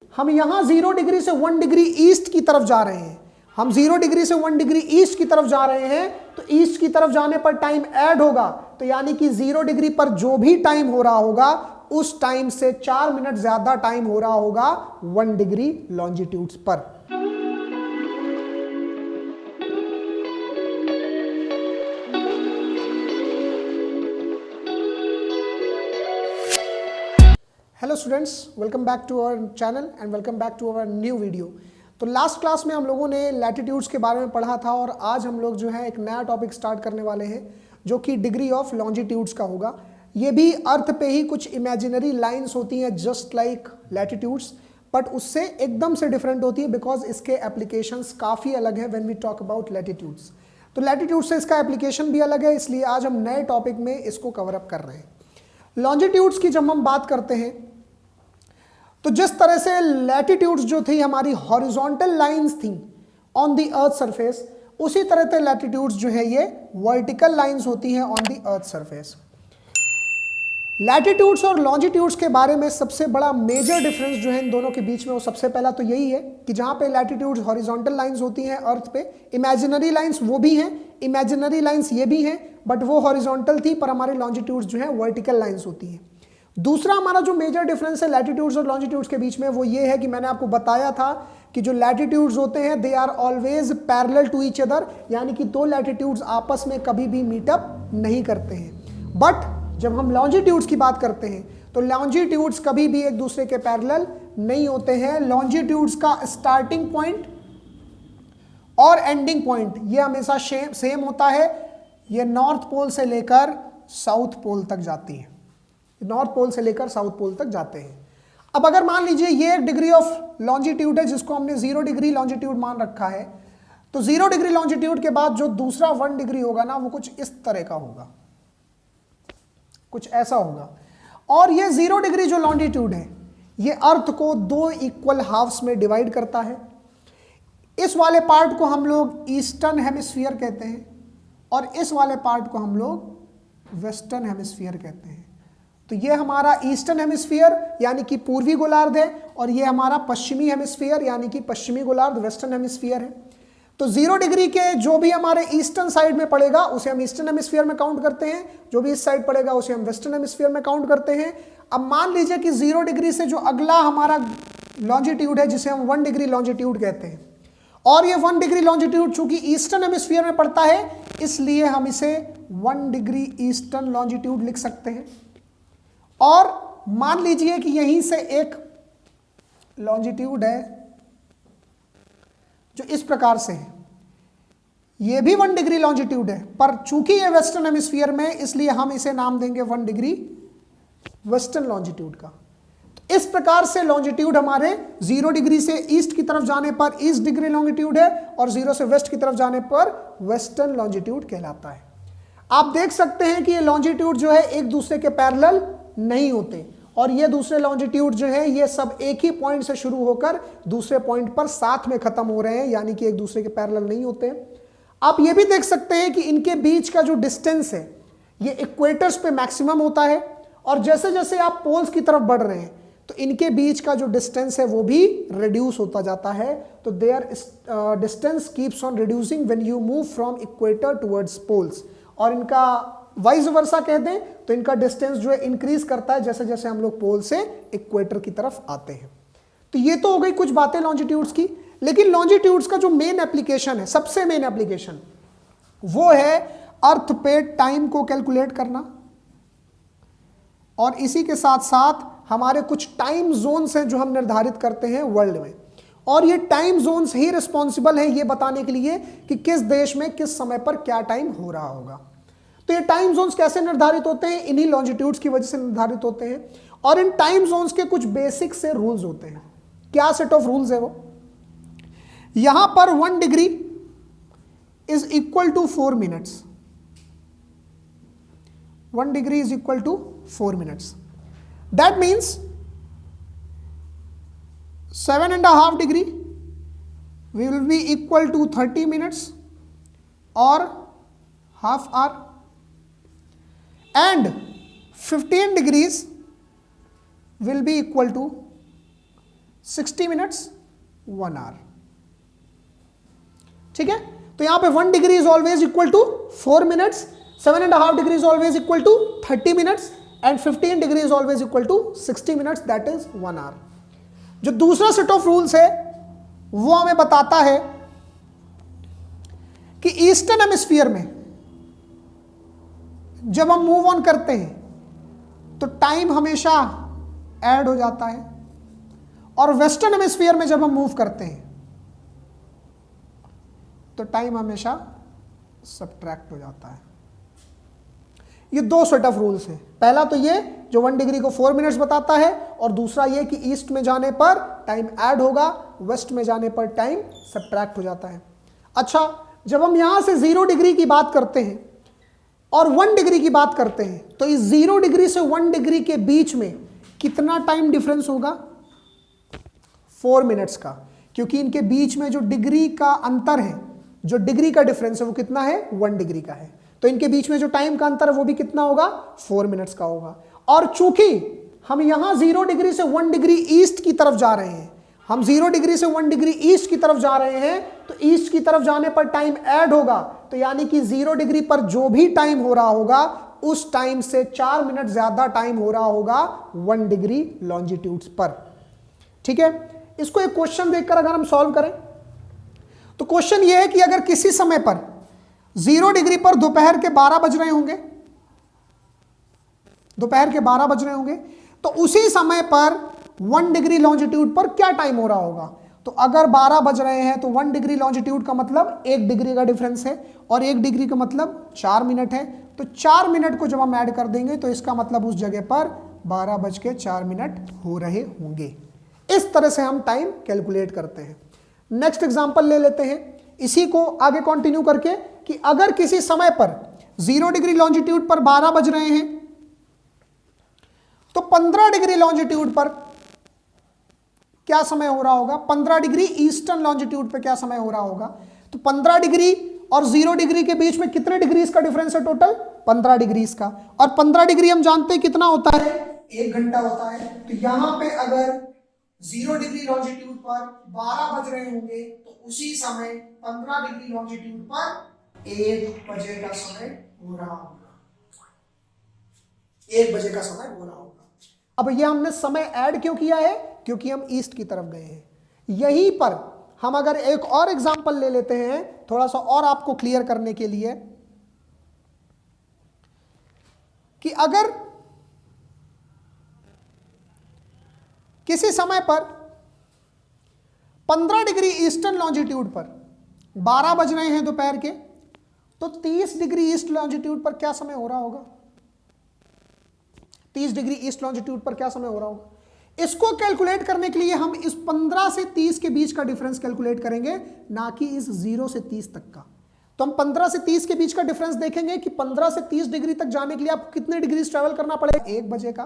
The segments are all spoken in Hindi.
हम यहां 0 डिग्री से 1 डिग्री ईस्ट की तरफ जा रहे हैं। हम 0 डिग्री से 1 डिग्री ईस्ट की तरफ जा रहे हैं, तो ईस्ट की तरफ जाने पर टाइम ऐड होगा, तो यानी कि 0 डिग्री पर जो भी टाइम हो रहा होगा उस टाइम से 4 मिनट ज्यादा टाइम हो रहा होगा 1 डिग्री लॉन्जिट्यूड्स पर। Hello students, welcome back to our channel and welcome back to our new video. तो लास्ट क्लास में हम लोगों ने लैटिट्यूड्स के बारे में पढ़ा था और आज हम लोग जो है एक नया टॉपिक स्टार्ट करने वाले हैं जो कि डिग्री ऑफ लॉन्जिट्यूड्स का होगा। ये भी अर्थ पे ही कुछ इमेजिनरी लाइंस होती हैं जस्ट लाइक लैटिट्यूड्स, बट उससे एकदम से डिफरेंट होती है बिकॉज इसके एप्लीकेशंस काफ़ी अलग हैं when we talk about latitudes. तो लैटिट्यूड से इसका एप्लीकेशन भी अलग है, इसलिए आज हम नए टॉपिक में इसको कवर अप कर रहे हैं। लॉन्जिट्यूड्स की जब हम बात करते हैं तो जिस तरह से लैटिट्यूड्स जो थी हमारी हॉरिजॉन्टल लाइंस थी ऑन द अर्थ सरफेस, उसी तरह से लैटिट्यूड्स जो है ये वर्टिकल लाइंस होती हैं on the earth surface. Latitudes और लॉन्जिट्यूड्स के बारे में सबसे बड़ा मेजर डिफरेंस जो है इन दोनों के बीच में, वो सबसे पहला तो यही है कि जहां पे लैटिट्यूड्स हॉरिजॉन्टल लाइंस होती हैं अर्थ पे, इमेजिनरी लाइंस वो भी हैं, इमेजिनरी लाइंस ये भी हैं, बट वो हॉरिजॉन्टल थी, पर हमारी लॉन्जिट्यूड्स जो है वर्टिकल लाइंस होती हैं। दूसरा हमारा जो मेजर डिफरेंस है लैटिट्यूड्स और लॉन्जिट्यूड्स के बीच में, वो ये है कि मैंने आपको बताया था कि जो लैटिट्यूड्स होते हैं they are always parallel to each other, यानी कि दो लैटिट्यूड्स आपस में कभी भी मीटअप नहीं करते हैं। बट जब हम लॉन्जिट्यूड्स की बात करते हैं तो लॉन्जिट्यूड्स कभी भी एक दूसरे के पैरेलल नहीं होते हैं। लॉन्जिट्यूड्स का स्टार्टिंग पॉइंट और एंडिंग पॉइंट ये हमेशा सेम होता है। ये नॉर्थ पोल से लेकर साउथ पोल तक जाती है, नॉर्थ पोल से लेकर साउथ पोल तक जाते हैं। अब अगर मान लीजिए ये एक डिग्री ऑफ लॉन्जिट्यूड है जिसको हमने 0 डिग्री लॉन्जिट्यूड मान रखा है, तो 0 डिग्री लॉन्जिट्यूड के बाद जो दूसरा 1 डिग्री होगा ना, वो कुछ इस तरह का होगा, कुछ ऐसा होगा। और ये 0 डिग्री जो लॉन्जिट्यूड है ये अर्थ को 2 इक्वल हाफ्स में डिवाइड करता है। इस वाले पार्ट को हम लोग ईस्टर्न हेमिस्फीयर कहते हैं और इस वाले पार्ट को हम लोग वेस्टर्न हेमिस्फीयर कहते हैं। तो ये हमारा ईस्टर्न हेमिस्फीयर यानी कि पूर्वी गोलार्ध है और ये हमारा पश्चिमी हेमिस्फीयर यानी कि पश्चिमी गोलार्ध वेस्टर्न हेमिस्फीयर है। तो 0 डिग्री के जो भी हमारे ईस्टर्न साइड में पड़ेगा उसे हम ईस्टर्न हेमिस्फीयर में काउंट करते हैं, जो भी इस साइड पड़ेगा उसे हम वेस्टर्न हेमिस्फीयर में काउंट करते हैं। अब मान लीजिए कि 0 डिग्री से जो अगला हमारा लॉन्जिट्यूड है जिसे हम 1 डिग्री लॉन्जिट्यूड कहते हैं, और ये 1 डिग्री लॉन्जिट्यूड चूंकि ईस्टर्न हेमिस्फीयर में पड़ता है इसलिए हम इसे 1 डिग्री ईस्टर्न लॉन्जिट्यूड लिख सकते हैं। और मान लीजिए कि यहीं से एक लॉन्जिट्यूड है जो इस प्रकार से है, ये भी 1 डिग्री लॉन्जिट्यूड है, पर चूंकि ये वेस्टर्न हेमिस्फीयर में इसलिए हम इसे नाम देंगे 1 डिग्री वेस्टर्न लॉन्जिट्यूड का। तो इस प्रकार से लॉन्जिट्यूड हमारे 0 डिग्री से ईस्ट की तरफ जाने पर ईस्ट डिग्री लॉन्जिट्यूड है और 0 से वेस्ट की तरफ जाने पर वेस्टर्न लॉन्जिट्यूड कहलाता है। आप देख सकते हैं कि ये लॉन्जिट्यूड जो है एक दूसरे के पैरेलल नहीं होते और ये दूसरे लॉन्जिट्यूड जो है ये सब एक ही पॉइंट से शुरू होकर दूसरे पॉइंट पर साथ में खत्म हो रहे हैं, यानी कि एक दूसरे के पैरेलल नहीं होते। आप ये भी देख सकते हैं कि इनके बीच का जो डिस्टेंस है ये इक्वेटर्स पे मैक्सिमम होता है और जैसे जैसे आप पोल्स की तरफ बढ़ रहे हैं तो इनके बीच का जो डिस्टेंस है वो भी रिड्यूस होता जाता है। तो their distance keeps on reducing when you move from equator towards poles, और इनका वाइस वर्सा कह दें तो इनका डिस्टेंस जो है इंक्रीज करता है जैसे जैसे हम लोग पोल से इक्वेटर की तरफ आते हैं। तो ये तो हो गई कुछ बातें लॉन्जिट्यूड्स की, लेकिन लॉन्जिट्यूड्स का जो मेन एप्लीकेशन है, सबसे मेन एप्लीकेशन, वो है अर्थ पे टाइम को कैलकुलेट करना और इसी के साथ साथ हमारे कुछ टाइम जोन्स हैं जो हम निर्धारित करते हैं वर्ल्ड में, और ये टाइम जोन्स ही रिस्पॉन्सिबल हैं ये बताने के लिए कि किस देश में किस समय पर क्या टाइम हो रहा होगा। तो ये टाइम जोन्स कैसे निर्धारित होते हैं? इन्हीं लॉन्जिट्यूड्स की वजह से निर्धारित होते हैं, और इन टाइम जोन्स के कुछ बेसिक से रूल्स होते हैं। क्या सेट ऑफ रूल्स है वो? यहां पर 1 degree is equal to 4 minutes, 1 degree is equal to 4 minutes. That means 7.5 degree will be equal to 30 minutes और half hour, and 15 degrees will be equal to 60 minutes 1 hour. ठीक है, तो यहां पे 1 degree is always equal to 4 minutes, 7.5 degree is always equal to 30 minutes and 15 degree is always equal to 60 minutes, that is 1 hour. जो दूसरा सेट ऑफ रूल्स है वो हमें बताता है कि ईस्टर्न हेमिस्फीयर में जब हम मूव ऑन करते हैं तो टाइम हमेशा ऐड हो जाता है, और वेस्टर्न हेमिस्फीयर में जब हम मूव करते हैं तो टाइम हमेशा सब्ट्रैक्ट हो जाता है। ये दो सेट ऑफ रूल्स हैं। पहला तो ये जो 1 डिग्री को 4 मिनट्स बताता है, और दूसरा ये कि ईस्ट में जाने पर टाइम ऐड होगा, वेस्ट में जाने पर टाइम सब्ट्रैक्ट हो जाता है। अच्छा, जब हम यहां से 0 डिग्री की बात करते हैं और 1 डिग्री की बात करते हैं, तो इस 0 डिग्री से 1 डिग्री के बीच में कितना टाइम डिफरेंस होगा? 4 मिनट्स का, क्योंकि इनके बीच में जो डिग्री का अंतर है, जो डिग्री का डिफरेंस है वो कितना है? 1 डिग्री का है। तो इनके बीच में जो टाइम का अंतर है वो भी कितना होगा? 4 मिनट्स का होगा। और चूंकि हम यहां 0 डिग्री से 1 डिग्री ईस्ट की तरफ जा रहे हैं, हम 0 डिग्री से 1 डिग्री ईस्ट की तरफ जा रहे हैं, तो ईस्ट की तरफ जाने पर टाइम ऐड होगा, तो यानी कि 0 डिग्री पर जो भी टाइम हो रहा होगा उस टाइम से 4 मिनट ज्यादा टाइम हो रहा होगा 1 डिग्री लॉन्जिट्यूड्स पर। ठीक है, इसको एक क्वेश्चन देखकर अगर हम सॉल्व करें तो क्वेश्चन ये है कि अगर किसी समय पर 0 डिग्री पर दोपहर के 12 बज रहे होंगे, दोपहर के 12 बज रहे होंगे, तो उसी समय पर 1 डिग्री लॉन्जिट्यूड पर क्या टाइम हो रहा होगा? तो अगर 12 बज रहे हैं तो 1 डिग्री लॉन्जिट्यूड का मतलब 1 डिग्री का डिफरेंस है, और 1 डिग्री का मतलब 4 मिनट है। तो 4 मिनट को जब हम ऐड कर देंगे तो इसका मतलब उस जगह पर 12:04 हो रहे होंगे। इस तरह से हम टाइम कैलकुलेट करते हैं। नेक्स्ट एग्जांपल ले लेते हैं, इसी को आगे कंटिन्यू करके, कि अगर किसी समय पर 0 डिग्री लॉन्जिट्यूड पर 12 बज रहे हैं तो 15 डिग्री लॉन्जिट्यूड पर क्या समय हो रहा होगा? 15 डिग्री ईस्टर्न लॉन्जिट्यूड पर क्या समय हो रहा होगा? तो 15 डिग्री और 0 डिग्री के बीच में कितने डिग्रीज का डिफरेंस है? टोटल 15 डिग्रीज का, और 15 डिग्री हम जानते हैं कितना होता है? 1 घंटा होता है। तो यहां पे अगर 0 डिग्री लॉन्जिट्यूड पर 12 बज रहे होंगे तो उसी समय 15 डिग्री लॉन्जिट्यूड पर 1 बजे का समय हो रहा होगा, 1 बजे का समय हो रहा होगा। अब ये हमने समय ऐड क्यों किया है? क्योंकि हम ईस्ट की तरफ गए हैं। यहीं पर हम अगर एक और एग्जांपल ले लेते हैं, थोड़ा सा और आपको क्लियर करने के लिए, कि अगर किसी समय पर 15 डिग्री ईस्टर्न लॉन्जिट्यूड पर 12 बज रहे हैं दोपहर के, तो 30 डिग्री ईस्ट लॉन्जिट्यूड पर क्या समय हो रहा होगा? 30 डिग्री ईस्ट लॉन्जिट्यूड पर क्या समय हो रहा होगा? इसको कैलकुलेट करने के लिए हम इस 15 से 30 के बीच का डिफरेंस कैलकुलेट करेंगे, ना कि इस 0 से 30 तक का। तो हम 15 से 30 के बीच का डिफरेंस देखेंगे कि 15 से 30 डिग्री तक जाने के लिए आपको कितने डिग्री ट्रेवल करना पड़ेगा? 1 बजे का,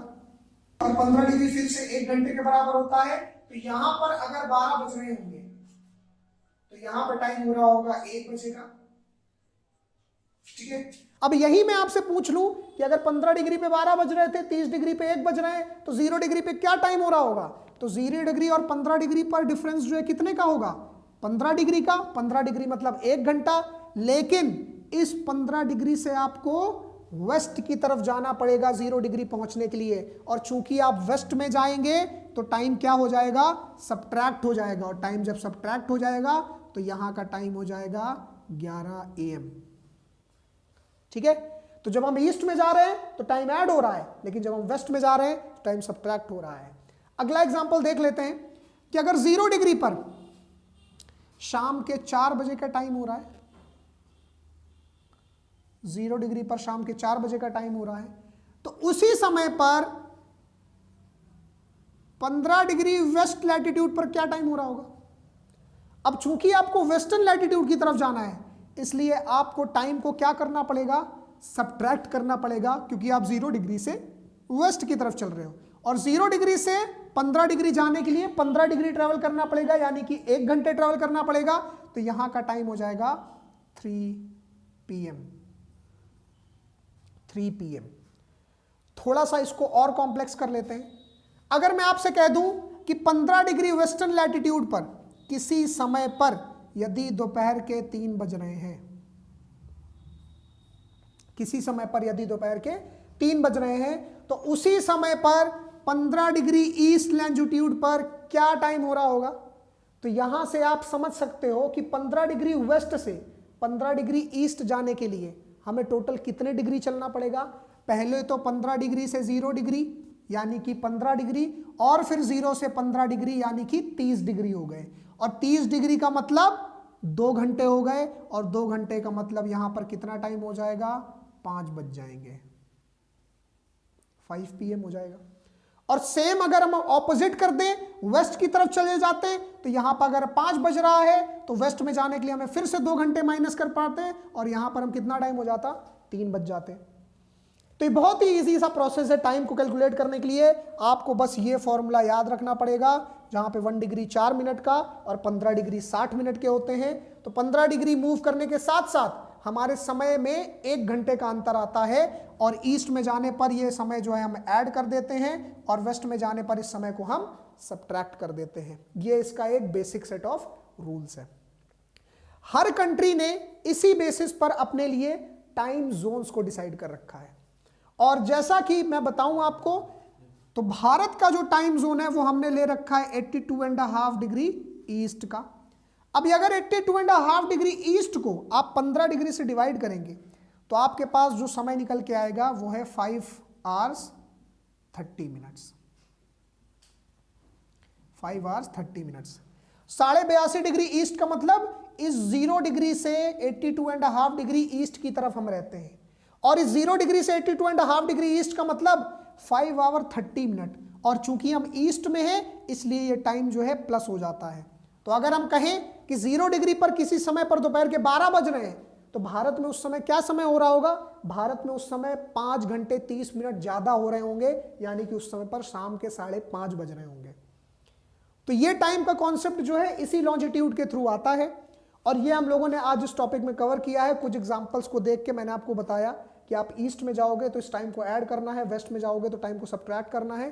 और 15 डिग्री फिर से 1 घंटे के बराबर होता है। तो यहां पर अगर 12 बज रहे होंगे तो यहां पर टाइम हो रहा होगा 1 बजे का। ठीक है, अब यही मैं आपसे पूछ लूं कि अगर 15 डिग्री पे 12 बज रहे थे, 30 डिग्री पे 1 बज रहे हैं, तो 0 डिग्री पे क्या टाइम हो रहा होगा? तो 0 डिग्री और 15 डिग्री पर डिफरेंस जो है कितने का होगा? 15 डिग्री का। 15 डिग्री मतलब 1 घंटा। लेकिन इस 15 डिग्री से आपको वेस्ट की तरफ जाना पड़ेगा 0 डिग्री पहुंचने के लिए, और चूंकि आप वेस्ट में जाएंगे तो टाइम क्या हो जाएगा? सब्ट्रैक्ट हो जाएगा, और टाइम जब सब्ट्रैक्ट हो जाएगा तो यहां का टाइम हो जाएगा 11 AM। ठीक है, तो जब हम ईस्ट में जा रहे हैं तो टाइम ऐड हो रहा है, लेकिन जब हम वेस्ट में जा रहे हैं तो टाइम सब्ट्रैक्ट हो रहा है। अगला एग्जांपल देख लेते हैं कि अगर 0 डिग्री पर शाम के 4 बजे का टाइम हो रहा है, 0 डिग्री पर शाम के 4 बजे का टाइम हो रहा है, तो उसी समय पर 15 डिग्री वेस्ट लैटिट्यूड पर क्या टाइम हो रहा होगा? अब चूंकि आपको वेस्टर्न लैटिट्यूड की तरफ जाना है, इसलिए आपको टाइम को क्या करना पड़ेगा? सब्ट्रैक्ट करना पड़ेगा, क्योंकि आप 0 डिग्री से वेस्ट की तरफ चल रहे हो, और 0 डिग्री से 15 डिग्री जाने के लिए 15 डिग्री ट्रेवल करना पड़ेगा, यानी कि 1 घंटे ट्रेवल करना पड़ेगा। तो यहां का टाइम हो जाएगा 3 PM। थोड़ा सा इसको और कॉम्प्लेक्स कर लेते हैं। अगर मैं आपसे कह दूं कि 15 डिग्री वेस्टर्न लैटिट्यूड पर किसी समय पर यदि दोपहर के 3 बज रहे हैं, किसी समय पर यदि दोपहर के 3 बज रहे हैं, तो उसी समय पर 15 डिग्री ईस्ट लैटिट्यूड पर क्या टाइम हो रहा होगा। तो यहां से आप समझ सकते हो कि 15 डिग्री वेस्ट से 15 डिग्री ईस्ट जाने के लिए हमें टोटल कितने डिग्री चलना पड़ेगा। पहले तो 15 डिग्री से 0 डिग्री यानी कि 15 डिग्री, और फिर 0 से 15 डिग्री यानी कि 30 डिग्री हो गए, और 30 डिग्री का मतलब 2 घंटे हो गए, और 2 घंटे का मतलब यहां पर कितना टाइम हो जाएगा, 5 बज जाएंगे, 5 PM हो जाएगा। और सेम अगर हम ऑपोजिट कर दें, वेस्ट की तरफ चले जाते, तो यहां पर अगर 5 बज रहा है तो वेस्ट में जाने के लिए हमें फिर से 2 घंटे माइनस कर पाते, और यहां पर हम कितना टाइम हो जाता, 3 बज जाते। तो ये बहुत ही इजी सा प्रोसेस है टाइम को कैलकुलेट करने के लिए। आपको बस ये फॉर्मूला याद रखना पड़ेगा, जहां पे 1 डिग्री 4 मिनट का और 15 डिग्री 60 मिनट के होते हैं। तो 15 डिग्री मूव करने के साथ साथ हमारे समय में 1 घंटे का अंतर आता है, और ईस्ट में जाने पर यह समय जो है हम ऐड कर देते हैं, और वेस्ट में जाने पर इस समय को हम सब्ट्रैक्ट कर देते हैं। ये इसका एक बेसिक सेट ऑफ रूल्स है। हर कंट्री ने इसी बेसिस पर अपने लिए टाइम जोन्स को डिसाइड कर रखा है, और जैसा कि मैं बताऊं आपको, तो भारत का जो टाइम जोन है वो हमने ले रखा है 82.5 डिग्री ईस्ट का। अब अगर 82.5 डिग्री ईस्ट को आप 15 डिग्री से डिवाइड करेंगे तो आपके पास जो समय निकल के आएगा वो है 5 hours 30 minutes। 5 hours 30 minutes। 82.5 degree east का मतलब इस 0 डिग्री से 82.5 डिग्री ईस्ट की तरफ हम रहते हैं, और इस 0 डिग्री से 82.5 डिग्री ईस्ट का मतलब 5 hours 30 minutes। और चूंकि हम ईस्ट में हैं इसलिए ये टाइम जो है प्लस हो जाता है। तो अगर हम कहें कि 0 डिग्री पर किसी समय पर दोपहर के 12 बज रहे हैं, तो भारत में उस समय क्या समय हो रहा होगा, भारत में उस समय 5 घंटे 30 मिनट ज्यादा हो रहे होंगे, यानी कि उस समय पर शाम के 5:30 बज रहे होंगे। तो ये टाइम का कॉन्सेप्ट जो है इसी लॉन्जिट्यूड के थ्रू आता है, और ये हम लोगों ने आज इस टॉपिक में कवर किया है। कुछ एग्जांपल्स को देख के मैंने आपको बताया कि आप ईस्ट में जाओगे तो इस टाइम को ऐड करना है, वेस्ट में जाओगे तो टाइम को सब्ट्रैक्ट करना है।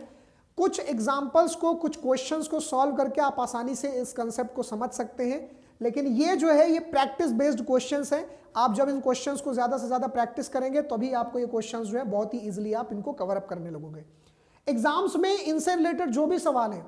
कुछ एग्जांपल्स को, कुछ क्वेश्चंस को सॉल्व करके आप आसानी से इस कंसेप्ट को समझ सकते हैं, लेकिन ये जो है ये प्रैक्टिस बेस्ड क्वेश्चंस हैं। आप जब इन क्वेश्चंस को ज्यादा से ज्यादा प्रैक्टिस करेंगे तभी आपको ये क्वेश्चंस जो है बहुत ही इजीली आप इनको कवर अप करने लगोगे। एग्जाम्स में इनसे रिलेटेड जो भी सवाल है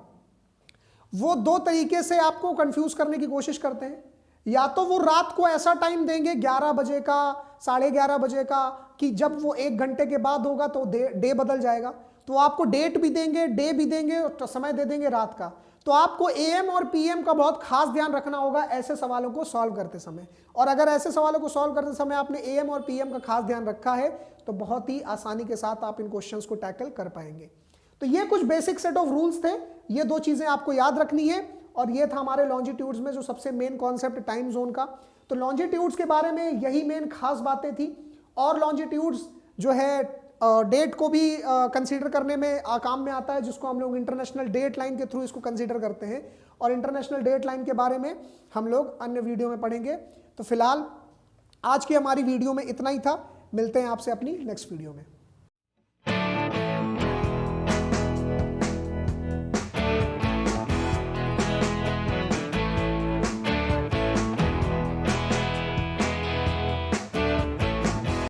वो 2 तरीके से आपको कंफ्यूज करने की कोशिश करते हैं। या तो वो रात को ऐसा टाइम देंगे 11 बजे का, 11:30 बजे का, कि जब वो 1 घंटे के बाद होगा तो डे बदल जाएगा, तो आपको डेट भी देंगे, डे भी देंगे, और समय दे देंगे रात का। तो आपको AM और PM का बहुत खास ध्यान रखना होगा ऐसे सवालों को सॉल्व करते समय। और अगर ऐसे सवालों को सॉल्व करते समय आपने AM और PM का खास ध्यान रखा है तो बहुत ही आसानी के साथ आप इन क्वेश्चंस को टैकल कर पाएंगे। तो ये कुछ बेसिक सेट ऑफ रूल्स थे, ये 2 चीजें आपको याद रखनी है। और ये था हमारे लॉन्जिट्यूड्स में जो सबसे मेन कॉन्सेप्ट टाइम जोन का। तो लॉन्जिट्यूड्स के बारे में यही मेन खास बातें थी। और लॉन्जिट्यूड्स जो है डेट को भी कंसीडर करने में काम में आता है, जिसको हम लोग इंटरनेशनल डेट लाइन के थ्रू इसको कंसीडर करते हैं, और इंटरनेशनल डेट लाइन के बारे में हम लोग अन्य वीडियो में पढ़ेंगे। तो फिलहाल आज की हमारी वीडियो में इतना ही था। मिलते हैं आपसे अपनी नेक्स्ट वीडियो में।